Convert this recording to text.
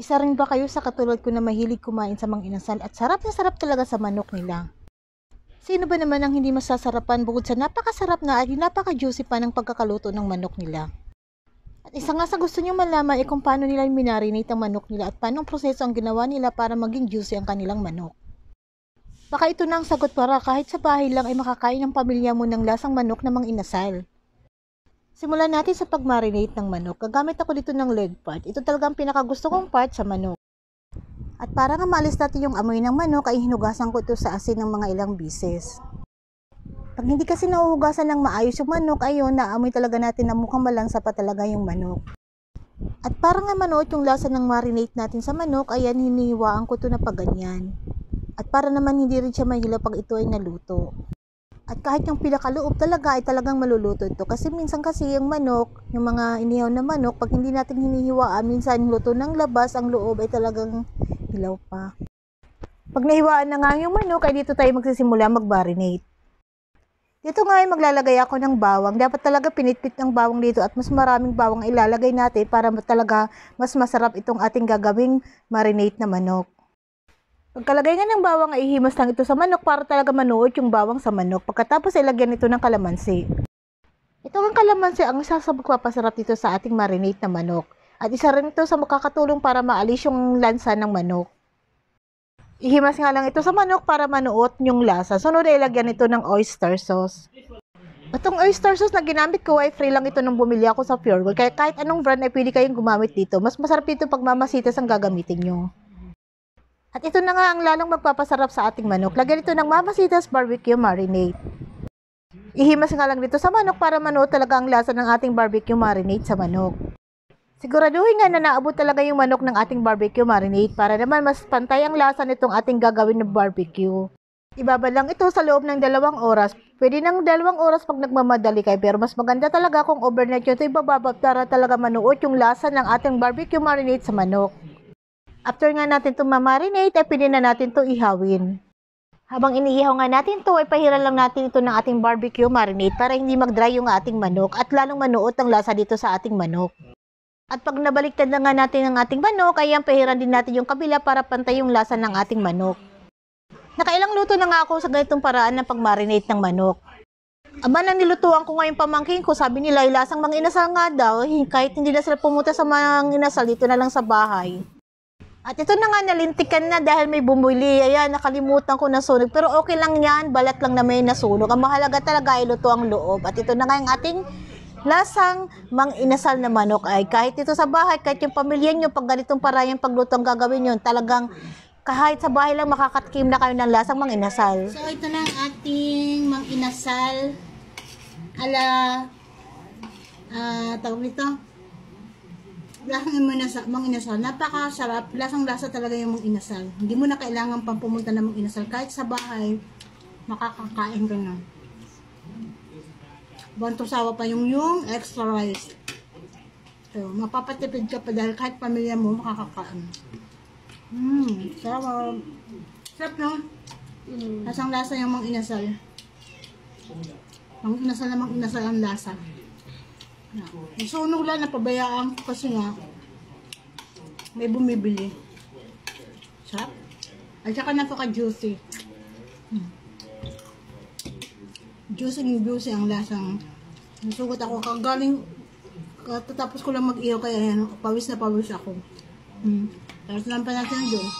Isa rin ba kayo sa katulad ko na mahilig kumain sa mga inasal at sarap na sarap talaga sa manok nila? Sino ba naman ang hindi masasarapan bukod sa napakasarap na at napaka-juicy pa ng pagkakaluto ng manok nila? At isa nga sa gusto nyo malaman ay kung paano nila minarinate ang manok nila at paano proseso ang ginawa nila para maging juicy ang kanilang manok. Baka ito na ang sagot para kahit sa bahay lang ay makakain ng pamilya mo ng lasang manok na mang inasal. Simulan natin sa pag-marinate ng manok. Gagamit ako dito ng leg part. Ito talaga ang pinakagusto kong part sa manok. At para nga maalis natin yung amoy ng manok ay hinugasan ko ito sa asin ng mga ilang bisis. Pag hindi kasi nahuhugasan ng maayos yung manok, ayun, naamoy talaga natin na mukhang malansa pa talaga yung manok. At para nga manuot yung lasa ng marinate natin sa manok, ayan, hinihiwaan ko ito na paganyan. At para naman hindi rin siya mahila pag ito ay naluto. At kahit yung pinakaloob talaga ay talagang maluluto ito. Kasi minsan kasi yung manok, yung mga inihaw na manok, pag hindi natin hinihiwaan, minsan luto ng labas, ang loob ay talagang hilaw pa. Pag nahiwaan na nga yung manok, ay dito tayo magsisimula mag-marinate. Dito nga ay maglalagay ako ng bawang. Dapat talaga pinitpit ng bawang dito at mas maraming bawang ilalagay natin para talaga mas masarap itong ating gagawing marinate na manok. Pagkalagay nga ng bawang ay ihimas lang ito sa manok para talaga manuot yung bawang sa manok. Pagkatapos ay lagyan ito ng kalamansi. Ito ang kalamansi ang isa sa magpapasarap dito sa ating marinate na manok. At isa rin ito sa makakatulong para maalis yung lansa ng manok. Ihimas nga lang ito sa manok para manuot yung lasa. Sunod ay lagyan ito ng oyster sauce. Itong oyster sauce na ginamit ko ay free lang ito nung bumili ako sa Puregold. Kaya kahit anong brand ay pwede kayong gumamit dito. Mas masarap dito pag mamasitas ang gagamitin nyo. At ito na nga ang lalong magpapasarap sa ating manok. Lagyan ito ng Mamacita's Barbecue Marinade. Ihimas nga lang dito sa manok para manuot talaga ang lasa ng ating barbecue marinade sa manok. Siguraduhin nga na naabot talaga yung manok ng ating barbecue marinade para naman mas pantay ang lasa nitong ating gagawin na barbecue. Ibaba lang ito sa loob ng 2 oras. Pwede ng 2 oras pag nagmamadali kayo, pero mas maganda talaga kung overnight nyo ito ibababa para talaga manuot yung lasa ng ating barbecue marinade sa manok. After nga natin ito ma-marinate, ay pwede na natin ito ihawin. Habang iniihaw nga natin ito, ay pahiran lang natin ito ng ating barbecue marinade para hindi mag-dry yung ating manok at lalong manuot ang lasa dito sa ating manok. At pag nabaliktad na nga natin ang ating manok, ay pahiran din natin yung kabila para pantay yung lasa ng ating manok. Nakailang luto na nga ako sa ganitong paraan ng pag-marinate ng manok. Aba, nang nilutuan ko ngayon pamangkin ko, sabi nila, lasang mga inasal nga daw, kahit hindi na sila pumunta sa mga inasal, dito na lang sa bahay. At ito na nga, nalintikan na dahil may bumili. Ayan, nakalimutan ko na sunog. Pero okay lang yan, balat lang na may nasunog. Ang mahalaga talaga ay luto ang loob. At ito na nga yung ating lasang mang inasal na manok. Ay kahit ito sa bahay, kahit yung pamilya nyo, pag ganitong parang pagluto ang gagawin nyo, talagang kahit sa bahay lang makakatikim na kayo ng lasang mang inasal. So ito na ang ating mang inasal ala tawag nito lasang mang inasal. Napakasarap, lasang lasa talaga yung mang inasal. Hindi mo na kailangan pang pumunta ng mang inasal, kahit sa bahay makakakain ka na. Bantusawa pa yung extra rice. So mapapatipid ka pa dahil kahit pamilya mo makakakain. Sarap. Sarap, no? Lasang lasa yung mang inasal. Mang inasal na mang inasal ang lasa. Sunog lang, napabayaan ko kasi nga may bumibili. Sarap. At saka napaka-juicy. Juicy ang lasang. Nasugot ako. Katapos ko lang mag-iyo kaya pawis na pawis ako. Tapos lang pa natin doon.